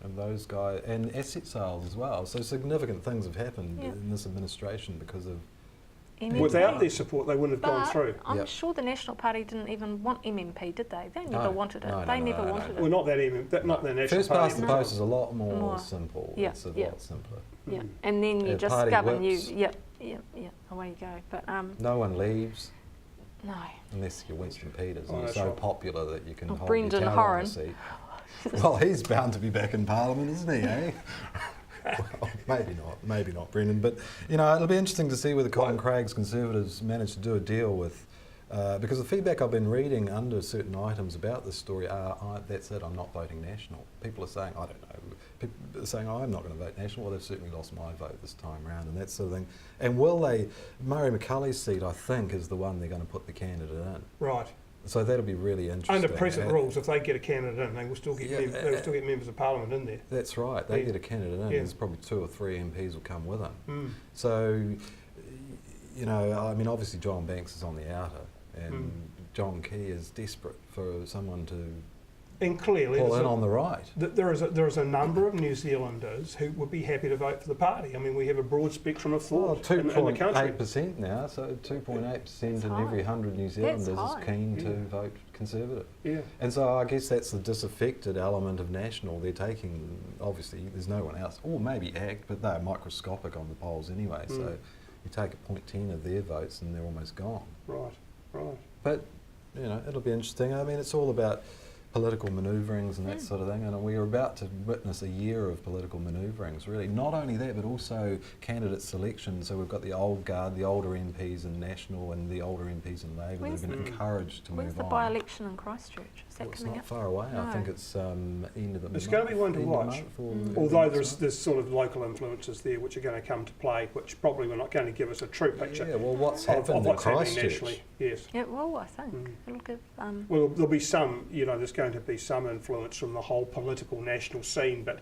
C: And those guys, and asset sales as well. So significant things have happened
B: Yeah.
C: in this administration because of
B: MMP.
A: Without their support, they wouldn't have gone
B: But
A: through.
B: I'm
C: Yep.
B: sure the National Party didn't even want MMP, did they? They never
C: No.
B: wanted it.
C: No,
B: They
C: no,
B: never
C: no, no,
B: wanted
C: no.
A: Well,
B: it.
A: not that not the National
C: First
A: Party.
C: past the
B: No.
C: post is a lot more,
B: More.
C: simple.
B: Yeah,
C: It's a
B: yeah.
C: lot simpler.
B: Yeah,
A: Mm.
B: and then you
C: Yeah,
B: just
C: party
B: govern.
C: whips.
B: Yep, away you go. But
C: No one leaves
B: no.
C: unless you're Winston Peters
A: Oh,
C: and you're
A: that's
C: so
A: right.
C: popular that you can
B: Or
C: hold
B: Brendan
C: your tower on
B: Horan.
C: the seat. Well, he's bound to be back in Parliament, isn't he, eh? Well, maybe not, Brendan. But, you know, it'll be interesting to see whether Colin Craig's Conservatives manage to do a deal with, because the feedback I've been reading under certain items about this story are, that's it, I'm not voting National. People are saying, I don't know, people are saying, I'm not going to vote National. Well, they've certainly lost my vote this time round and that sort of thing. And will they, Murray McCully's seat, I think, is the one they're going to put the candidate in.
A: Right.
C: So that'll be really interesting.
A: Under present rules, if they get a candidate in, they will still get
C: Yeah,
A: they will still get members of Parliament in there.
C: That's right. They
A: Yeah.
C: get a candidate in.
A: Yeah.
C: There's probably 2 or 3 MPs will come with them.
A: Mm.
C: So, you know, I mean, obviously John Banks is on the outer, and John Key is desperate for someone to
A: And clearly,
C: pull
A: there's
C: in
A: a-
C: on the right.
A: there is a number of New Zealanders who would be happy to vote for the party. I mean, we have a broad spectrum of
C: Well,
A: thought in the country.
C: 2.8% now, so 2.8%
B: That's
C: in
B: high.
C: every 100 New Zealanders is
B: high.
C: keen to
A: Yeah.
C: vote Conservative.
A: Yeah.
C: And so I guess that's the disaffected element of National. They're taking, obviously, there's no one else, or maybe ACT, but they're microscopic on the polls anyway, so you take a 0.10 of their votes and they're almost gone.
A: Right. Right.
C: But, you know, it'll be interesting. I mean, it's all about political manoeuvrings and that sort of thing, and we are about to witness a year of political manoeuvrings, really. Not only that, but also candidate selection. So we've got the old guard, the older MPs in National and the older MPs in Labour that have been encouraged to
B: When's
C: move
B: the
C: on.
B: by-election in Christchurch? Is that
C: Well, it's
B: coming
C: not
B: up?
C: far away. I
B: No.
C: think it's end of the month.
A: It's going to be one to
C: end of
A: watch.
C: month or
A: Although
C: end of
A: there's
C: month.
A: sort of local influences there which are going to come to play, which probably were not going to give us a true picture
C: Yeah, well, what's
A: of
C: happened in
A: what's happening
C: Christchurch?
A: nationally. Yes.
B: Yeah, well, I think it'll give.
A: Well, there'll be some, you know, there's going to be some influence from the whole political national scene, but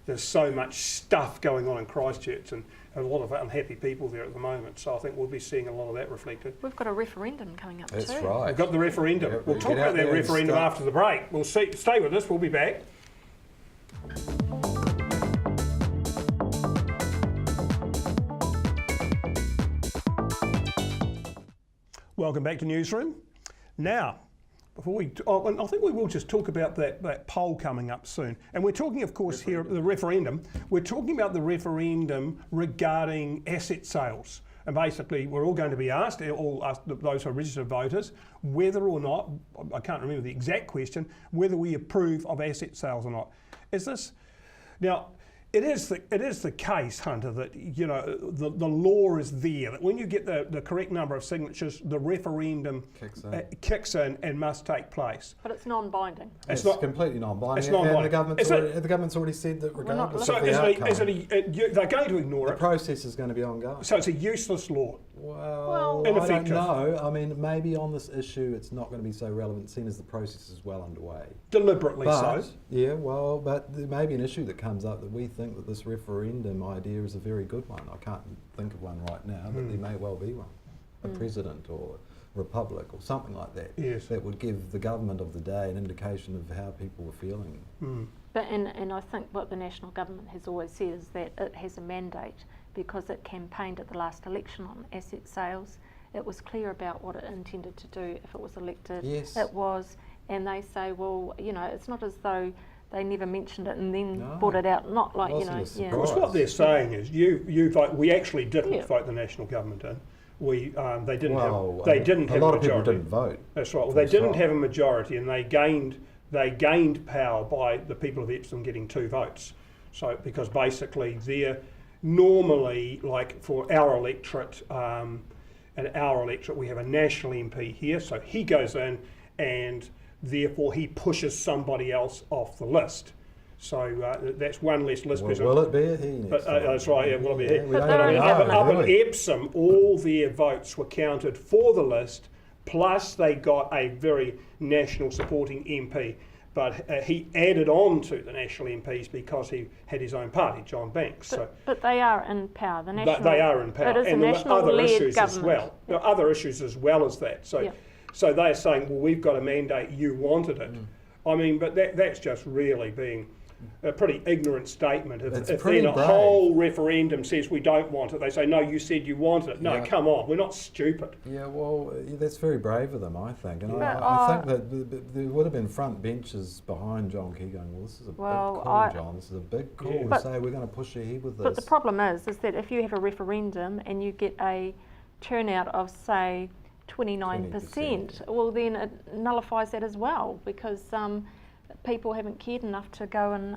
A: there's so much stuff going on in Christchurch and a lot of unhappy people there at the moment. So I think we'll be seeing a lot of that reflected.
B: We've got a referendum coming up
C: That's
B: too.
C: right.
A: We've got the referendum.
C: Yeah,
A: We'll
C: get
A: talk
C: out
A: about that
C: there and
A: referendum
C: start.
A: after the break. We'll see. Stay with us. We'll be back. Welcome back to Newsroom. Now, before we, and I think we will just talk about that poll coming up soon. And we're talking, of course, here the referendum. We're talking about the referendum regarding asset sales. And basically, we're all going to be asked, all us, those who are registered voters, whether or not, I can't remember the exact question, whether we approve of asset sales or not. Is this, now, it is the case, Hunter, that, you know, the law is there, that when you get the correct number of signatures, the referendum kicks in and must take place.
B: But it's non-binding.
C: It's
A: not
C: completely non-binding.
A: it's non-binding.
C: And the government's already said that regardless
A: So
C: of the outcome,
A: they're going to ignore
C: the
A: it.
C: process is going to be ongoing.
A: So it's a useless law.
C: Well,
A: In
C: I don't
A: effect,
C: know. I mean, maybe on this issue it's not going to be so relevant, seeing as the process is well underway.
A: Deliberately
C: But,
A: so.
C: yeah, well, but there may be an issue that comes up that we think that this referendum idea is a very good one. I can't think of one right now, but there may well be one. A president or republic or something like that.
A: Yes.
C: That would give the government of the day an indication of how people were feeling.
B: But and I think what the national government has always said is that it has a mandate because it campaigned at the last election on asset sales. It was clear about what it intended to do if it was elected.
C: Yes.
B: It was, and they say, well, you know, it's not as though they never mentioned it and then
C: No.
B: brought it out. Not like, you
C: Wasn't
B: know,
C: a
B: yeah.
A: Of course, what they're saying is you vote. We actually didn't
B: Yeah.
A: vote the national government in. They didn't
C: Well,
A: have they didn't
C: a
A: have
C: lot
A: a
C: of people
A: majority.
C: didn't vote.
A: That's right. Well, they didn't
C: right.
A: have a majority, and they gained power by the people of Epsom getting 2 votes. So because basically they're normally, like for our electorate, we have a national MP here, so he goes in and therefore he pushes somebody else off the list. So that's one less list person.
C: Will it be a he next
A: But
C: time?
A: that's right, yeah, will it be a he?
C: We
B: But
C: don't
B: they're
C: know,
B: only
A: Up
B: government.
A: in
C: really.
A: Epsom, all their votes were counted for the list plus they got a very national supporting MP. But he added on to the national MPs because he had his own party, John Banks.
B: But they are in power. The national,
A: they are in power,
B: it is
A: and there were other issues
B: government.
A: as well. There are other issues as well as that. So they're saying, well, we've got a mandate. You wanted it. I mean, but that's just really being a pretty ignorant statement. If then a whole referendum says we don't want it, they say, no, you said you wanted it. No, come on, we're not stupid.
C: Yeah, well, that's very brave of them, I think. And I think that there would have been front benches behind John Key going, well, this is a big call, John. This is a big call to say we're going to push ahead with this.
B: But the problem is that if you have a referendum and you get a turnout of, say, 29%, well, then it nullifies that as well, because people haven't cared enough to go and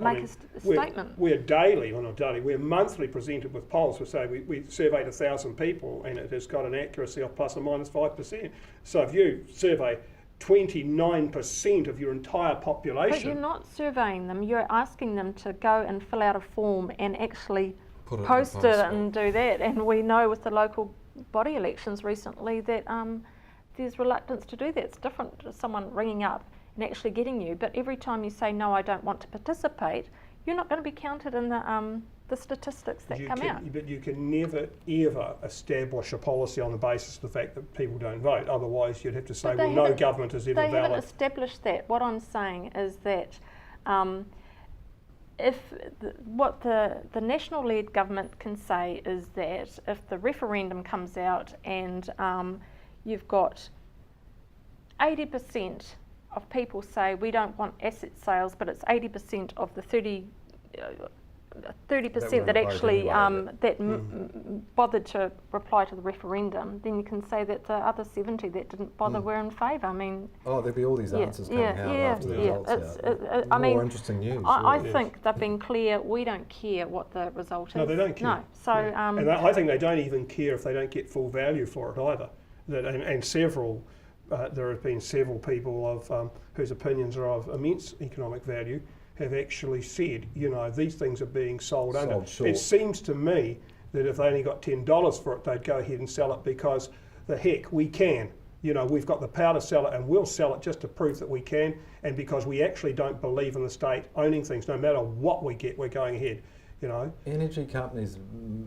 B: make a statement.
A: We're daily, or not daily, we're monthly presented with polls. We surveyed 1,000 people and it has got an accuracy of plus or minus 5%. So if you survey 29% of your entire population...
B: But you're not surveying them, you're asking them to go and fill out a form and actually post it and do that. And we know with the local body elections recently that there's reluctance to do that. It's different to someone ringing up and actually getting you, but every time you say, no, I don't want to participate, you're not going to be counted in the statistics that come out.
A: But you can never, ever establish a policy on the basis of the fact that people don't vote. Otherwise, you'd have to say, well, no government is ever valid.
B: They haven't established that. What I'm saying is that what the national-led government can say is that if the referendum comes out and you've got 80% of people say we don't want asset sales, but it's 80% of the 30% that actually bothered to reply to the referendum, then you can say that the other 70 that didn't bother were in favour. I mean,
C: there'll be all these answers coming out after the results out. More interesting news.
B: I think they've been clear. We don't care what the result is.
A: No, they don't care.
B: No, so
A: and I think they don't even care if they don't get full value for it either. And several. There have been several people of whose opinions are of immense economic value have actually said, these things are being sold under.
C: Short.
A: It seems to me that if they only got $10 for it, they'd go ahead and sell it because the heck, we can. We've got the power to sell it and we'll sell it just to prove that we can, and because we actually don't believe in the state owning things. No matter what we get, we're going ahead.
C: Energy companies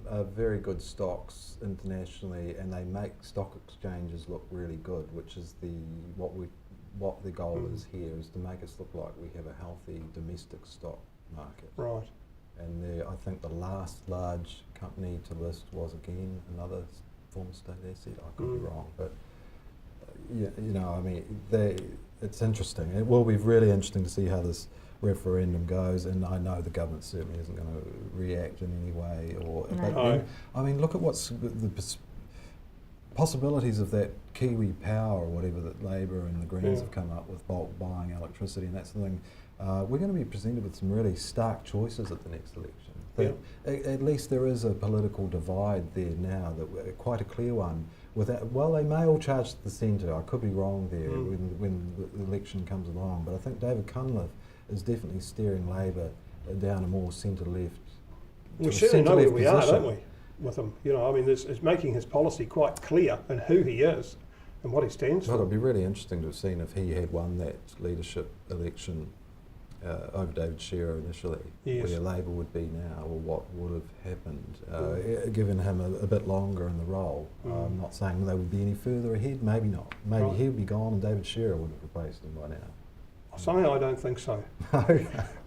C: are very good stocks internationally, and they make stock exchanges look really good, which is what the goal is here, is to make us look like we have a healthy domestic stock market.
A: Right.
C: And I think the last large company to list was again another former state asset. I could be wrong, but it's interesting. It will be really interesting to see how this referendum goes, and I know the government certainly isn't going to react in any way. Look at what's the possibilities of that Kiwi Power or whatever that Labor and the Greens have come up with, bulk buying electricity and that sort of thing. We're going to be presented with some really stark choices at the next election. At least there is a political divide there now, quite a clear one. They may all charge the centre. I could be wrong there when the election comes along, but I think David Cunliffe is definitely steering Labor down a more centre-left.
A: We certainly know where we are, don't we, with him? It's making his policy quite clear and who he is and what he stands for.
C: Well, it'd be really interesting to have seen if he had won that leadership election over David Shearer initially, where Labor would be now, or what would have happened, given him a bit longer in the role. I'm not saying they would be any further ahead, maybe not. Maybe he'd be gone and David Shearer would have replaced him by now.
A: Somehow I don't think so.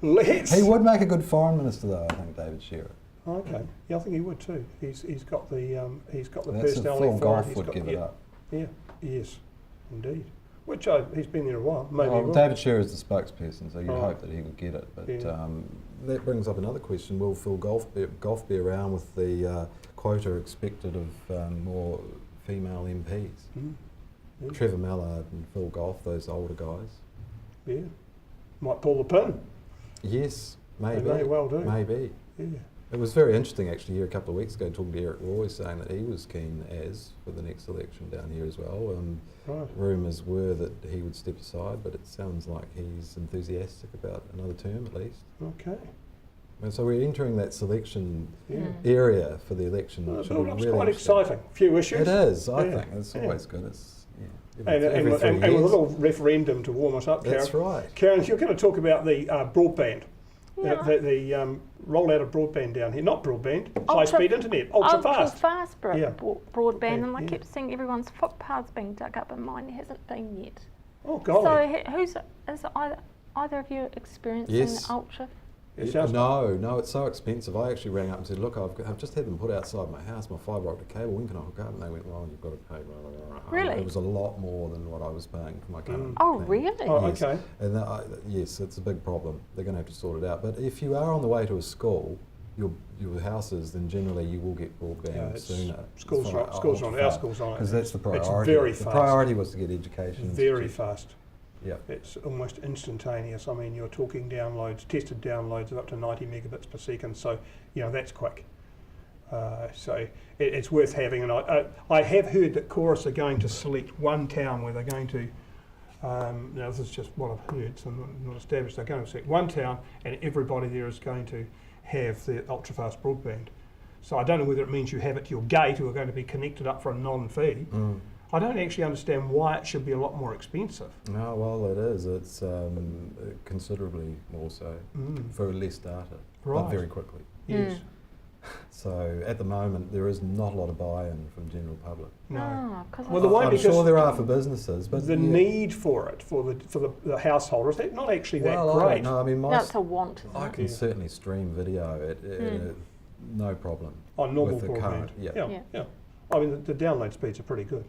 C: He would make a good foreign minister, though. I think David Shearer.
A: Okay, yeah, I think he would too. He's got the
C: That's
A: personality
C: full
A: for
C: golf
A: it.
C: would give it up.
A: Yeah, yes, indeed. Which he's been there a while.
C: David Shearer is the spokesperson, so you'd hope that he would get it. But that brings up another question: will Phil Goff be around with the quota expected of more female MPs? Trevor Mallard and Phil Goff, those older guys.
A: Yeah, might pull the pin.
C: Yes, maybe.
A: They may well do.
C: Maybe.
A: Yeah.
C: It was very interesting actually here a couple of weeks ago talking to Eric Roy, saying that he was keen for the next election down here as well.
A: Right.
C: Rumours were that he would step aside, but it sounds like he's enthusiastic about another term at least.
A: Okay.
C: And so we're entering that selection area for the election.
A: It's quite exciting. Few issues.
C: It is, I think. It's always good.
A: And with a little referendum to warm us up, Karen.
C: That's right.
A: Karen, you're going to talk about the broadband,
B: Yeah.
A: the rollout of broadband down here. Not broadband, high-speed internet, ultra-fast.
B: Ultra-fast broadband,
A: Okay,
B: and I kept seeing everyone's footpaths being dug up, and mine hasn't been yet.
A: Oh, golly.
B: So, is either of you experiencing
C: Yes.
B: ultra?
C: No, it's so expensive. I actually rang up and said, look, I've just had them put outside my house, my fibre optic cable, when can I hook up? And they went, well, you've got to pay.
B: Really?
C: It was a lot more than what I was paying for my current
B: Oh,
C: plan.
B: really?
A: Oh,
C: Yes.
A: okay.
C: And yes, it's a big problem. They're going to have to sort it out. But if you are on the way to a school, your houses, then generally you will get broadband sooner.
A: Schools on it. Our schools on it.
C: Because that's the priority.
A: It's very
C: the
A: fast.
C: priority was to get education.
A: Very fast.
C: Yeah.
A: It's almost instantaneous. I mean, you're talking downloads, tested downloads of up to 90 megabits per second. So, that's quick. So it's worth having. And I have heard that Chorus are going to select one town where they're going to. Now this is just what I've heard, so not established. They're going to select one town, and everybody there is going to have the ultra-fast broadband. So I don't know whether it means you have it to your gate or are going to be connected up for a non-fee. I don't actually understand why it should be a lot more expensive.
C: No, well, it is. It's considerably more so for less data, but very quickly.
A: Yes.
C: So at the moment, there is not a lot of buy-in from the general public.
A: No.
B: Well,
C: I'm sure there are for businesses, but
A: the need for it for the householder is not actually that great.
C: No, I mean,
B: it's a want.
C: I can certainly stream video no problem.
A: On normal
C: with the
A: broadband.
C: current,
A: Yeah. I mean, the download speeds are pretty good.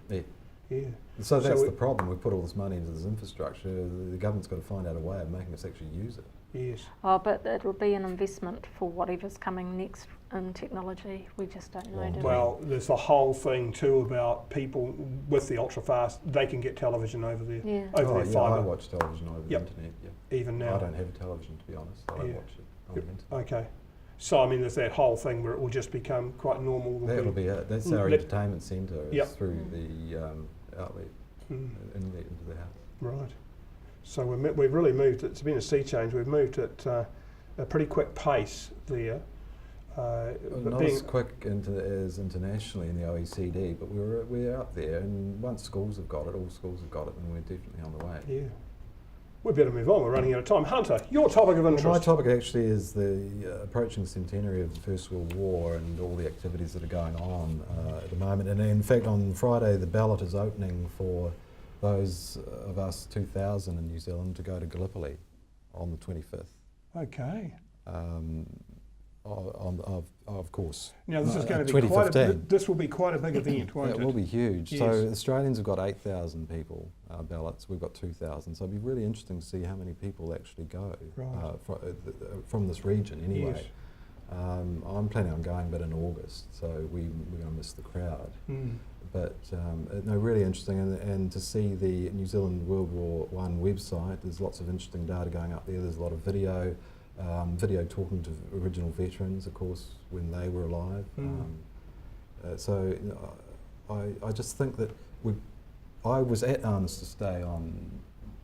A: Yeah.
C: So that's the problem. We put all this money into this infrastructure. The government's got to find out a way of making us actually use it.
A: Yes.
B: Oh, but it will be an investment for whatever's coming next in technology. We just don't know. Do
A: Well, there's the whole thing too about people with the ultra fast. They can get television over there, over their fibre.
C: I watch television over the internet. Yeah.
A: Even now.
C: I don't have a television, to be honest. I watch it on the internet.
A: Okay. So I mean, there's that whole thing where it will just become quite normal.
C: That'll be it. That's our entertainment centre. Through the outlet inlet into the house.
A: Right. So we've really moved. It's been a sea change. We've moved at a pretty quick pace there.
C: Not as quick as internationally in the OECD, but we're up there. And once schools have got it, all schools have got it, and we're definitely on the way.
A: Yeah. We better move on. We're running out of time. Hunter, your topic of interest.
C: Well, my topic actually is the approaching centenary of the First World War and all the activities that are going on at the moment. And in fact, on Friday, the ballot is opening for those of us 2,000 in New Zealand to go to Gallipoli on the 25th.
A: Okay.
C: Of course.
A: Now this is going to be this will be quite a big event, won't it?
C: It will be huge.
A: Yes.
C: So Australians have got 8,000 people ballots. We've got 2,000. So it'll be really interesting to see how many people actually go from this region anyway.
A: Yes.
C: I'm planning on going, but in August, so we're going to miss the crowd. But no, really interesting, and to see the New Zealand World War I website. There's lots of interesting data going up there. There's a lot of video. Video talking to original veterans, of course, when they were alive. So I just think that I was at Armistice Day on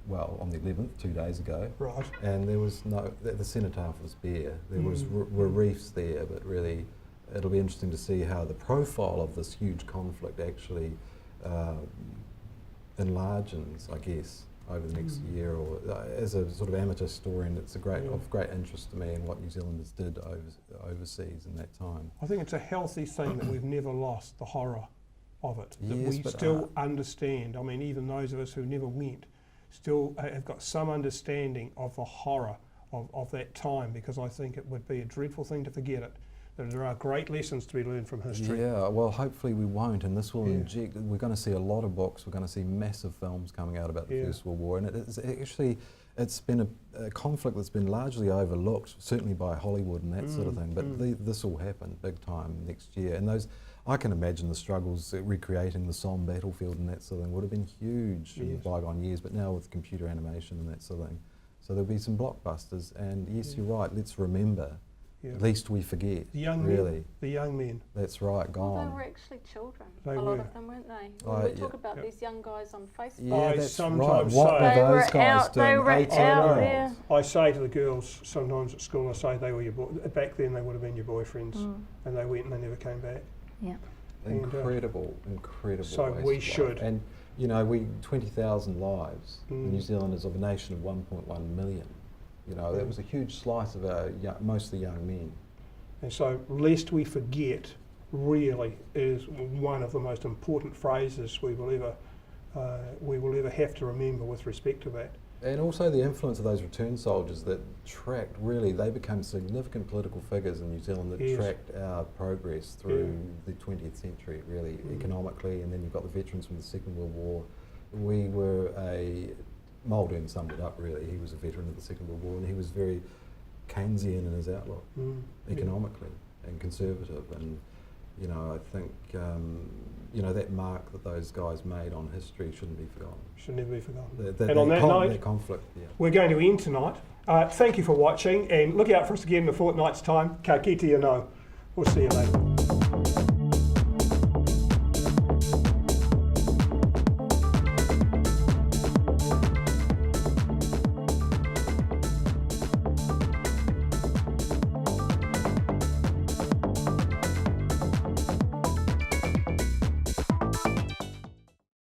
C: the 11th, 2 days ago.
A: Right.
C: And there was the cenotaph was bare. There were reefs there, but really it'll be interesting to see how the profile of this huge conflict actually enlarges, I guess, over the next year, or as a sort of amateur historian, it's of great interest to me in what New Zealanders did overseas in that time.
A: I think it's a healthy thing that we've never lost the horror of it, that
C: Yes,
A: we
C: but,
A: still understand. I mean, even those of us who never went still have got some understanding of the horror of that time, because I think it would be a dreadful thing to forget it. There are great lessons to be learned from history.
C: Yeah, well, hopefully we won't, and this will inject. We're going to see a lot of books. We're going to see massive films coming out about the First World War, and it's been a conflict that's been largely overlooked, certainly by Hollywood and that sort of thing. But this will happen big time next year, and I can imagine the struggles recreating the Somme battlefield and that sort of thing would have been huge in the bygone years. But now with computer animation and that sort of thing, so there'll be some blockbusters. And yes, you're right. Let's remember. Yeah. At least we forget. The young men.
A: The young men.
C: That's right, gone.
B: Well, they were actually children.
A: A
B: lot of them, weren't they? We talk about these young guys on Facebook.
C: Yeah, that's
A: sometimes
C: right. What
B: they
C: were those guys doing?
B: They were out there.
A: I say to the girls sometimes at school, I say they were back then they would have been your boyfriends, and they went and they never came back.
B: Yeah.
C: Incredible.
A: So
C: waste
A: we
C: of
A: should.
C: life. And you know, 20,000 lives. New Zealand is of a nation of 1.1 million. You know, that was a huge slice of our mostly young men.
A: And so, lest we forget, really is one of the most important phrases we will ever have to remember with respect to that.
C: And also the influence of those return soldiers that tracked, really, they became significant political figures in New Zealand that tracked our progress through the 20th century, really, economically, and then you've got the veterans from the Second World War. We were Muldoon summed it up, really. He was a veteran of the Second World War, and he was very Keynesian in his outlook, economically, and conservative, and you know, I think you know, that mark that those guys made on history shouldn't be forgotten.
A: Should never be forgotten.
C: And
A: on that note,
C: that conflict,
A: we're going to end tonight. Thank you for watching, and look out for us again in a fortnight's time. Ka kite anō. We'll see you later.